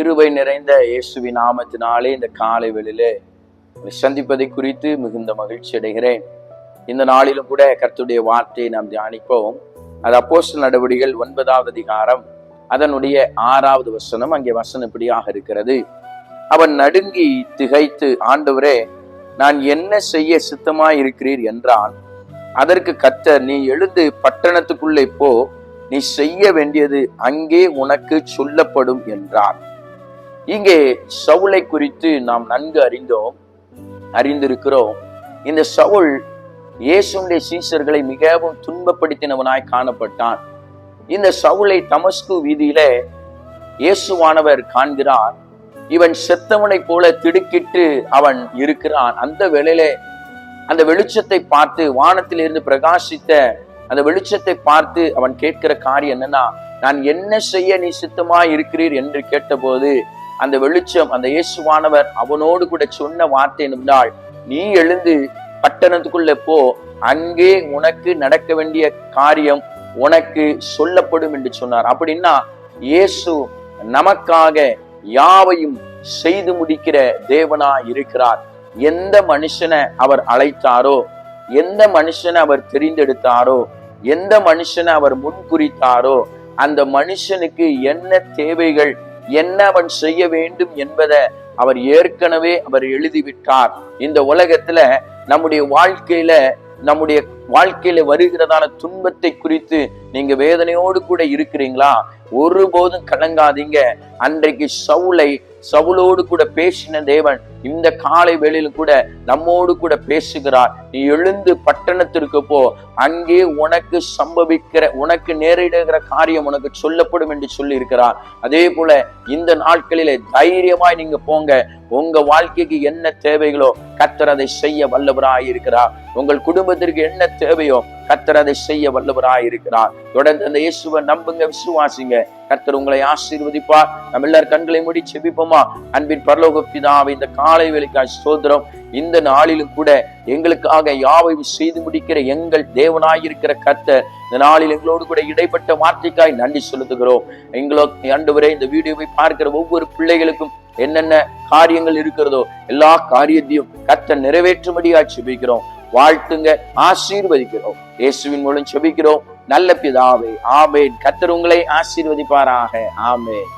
கிருபை நிறைந்த இயேசுவின் நாமத்தினாலே இந்த காலை வேளையிலே சந்திப்பதை குறித்து மிகுந்த மகிழ்ச்சி அடைகிறேன். இந்த நாளிலும் கூட கர்த்தருடைய வார்த்தையை நாம் தியானிப்போம். அது அப்போஸ்தலர் நடவடிக்கைகள் 9வது அதிகாரம் அதனுடைய 6வது வசனம். அங்கே வசனம் இப்படியாக இருக்கிறது: அவன் நடுங்கி திகைத்து, ஆண்டவரே, நான் என்ன செய்ய சித்தமாய் இருக்கிறீர் என்றான். அதற்கு கர்த்தர், நீ எழுந்து பட்டணத்துக்குள்ளே போ, நீ செய்ய வேண்டியது அங்கே உனக்கு சொல்லப்படும் என்றார். இங்கே சவுலை குறித்து நாம் நன்கு அறிந்திருக்கிறோம். இந்த சவுல் இயேசுடைய சீஷர்களை மிகவும் துன்பப்படுத்தினவனாய் காணப்பட்டான். இந்த சவுலை தமஸ்கு வீதியில இயேசுவானவர் காண்கிறார். இவன் செத்தவனை போல திடுக்கிட்டு அவன் இருக்கிறான். அந்த வேளையிலே அந்த வெளிச்சத்தை பார்த்து, வானத்தில் இருந்து பிரகாசித்த அந்த வெளிச்சத்தை பார்த்து அவன் கேட்கிற காரியம் என்னன்னா, நான் என்ன செய்ய நீ சித்தமாய் இருக்கிறீர் என்று கேட்டபோது அந்த வெளிச்சம், அந்த இயேசுவானவர் அவனோடு கூட சொன்ன வார்த்தை என்றால், நீ எழுந்து பட்டணத்துக்குள்ள போ, அங்கே உனக்கு நடக்க வேண்டிய காரியம் உனக்கு சொல்லப்படும் என்று சொன்னார். அப்படின்னா இயேசு நமக்காக யாவையும் செய்து முடிக்கிற தேவனா இருக்கிறார். எந்த மனுஷனை அவர் அழைத்தாரோ, எந்த மனுஷனை அவர் தெரிந்தெடுத்தாரோ, எந்த மனுஷனை அவர் முன்குறித்தாரோ, அந்த மனுஷனுக்கு என்ன தேவைகள், என்ன அவன் செய்ய வேண்டும் என்பதை அவர் ஏற்கனவே எழுதிவிட்டார். இந்த உலகத்துல நம்முடைய வாழ்க்கையில வருகிறதான துன்பத்தை குறித்து நீங்க வேதனையோடு கூட இருக்கிறீங்களா? ஒருபோதும் கலங்காதீங்க. அன்றைக்கு சவுலோடு கூட பேசின தேவன் இந்த காலை வேளையில கூட நம்மோடு கூட பேசுகிறார். நீ எழுந்து பட்டணத்திற்கு போ, அங்கே உனக்கு நேரிடுகிற காரியம் உனக்கு சொல்லப்படும் என்று சொல்லி இருக்கிறார். அதே போல இந்த நாட்களிலே தைரியமாய் நீங்க போங்க. உங்க வாழ்க்கைக்கு என்ன தேவைகளோ கர்த்தர் அதை செய்ய வல்லவராய் இருக்கிறார். உங்கள் குடும்பத்திற்கு என்ன தேவையோ கர்த்தர் அதை செய்ய வல்லவராய் இருக்கிறார். தொடர்ந்து அந்த இயேசுவை நம்புங்க, விசுவாசிங்க. கர்த்தர் உங்களை ஆசீர்வதிப்பார். நம்ம எல்லாரும் கண்களை மூடி செபிப்போமா? அன்பின் பரலோக பிதாவே, இந்த காலை வேளைக்காய் ஸ்தோத்திரம். இந்த நாளிலும் கூட எங்களுக்காக யாவையும் செய்து முடிக்கிற எங்கள் தேவனாயிருக்கிற கர்த்தர், இந்த நாளில் எங்களோடு கூட இடைப்பட்ட வார்த்தைக்காய் நன்றி செலுத்துகிறோம். ஆண்டவரே, இந்த வீடியோவை பார்க்கிற ஒவ்வொரு பிள்ளைகளுக்கும் என்னென்ன காரியங்கள் இருக்கிறதோ எல்லா காரியத்தையும் கர்த்தர் நிறைவேற்றும்படியாய் செபிக்கிறோம். வாழ்த்துங்க, ஆசீர்வதிக்கிறோம். இயேசுவின் மூலம் செபிக்கிறோம் நல்ல பிதாவே, ஆமென். கர்த்தர் உங்களை ஆசீர்வதிப்பாராக. ஆமென்.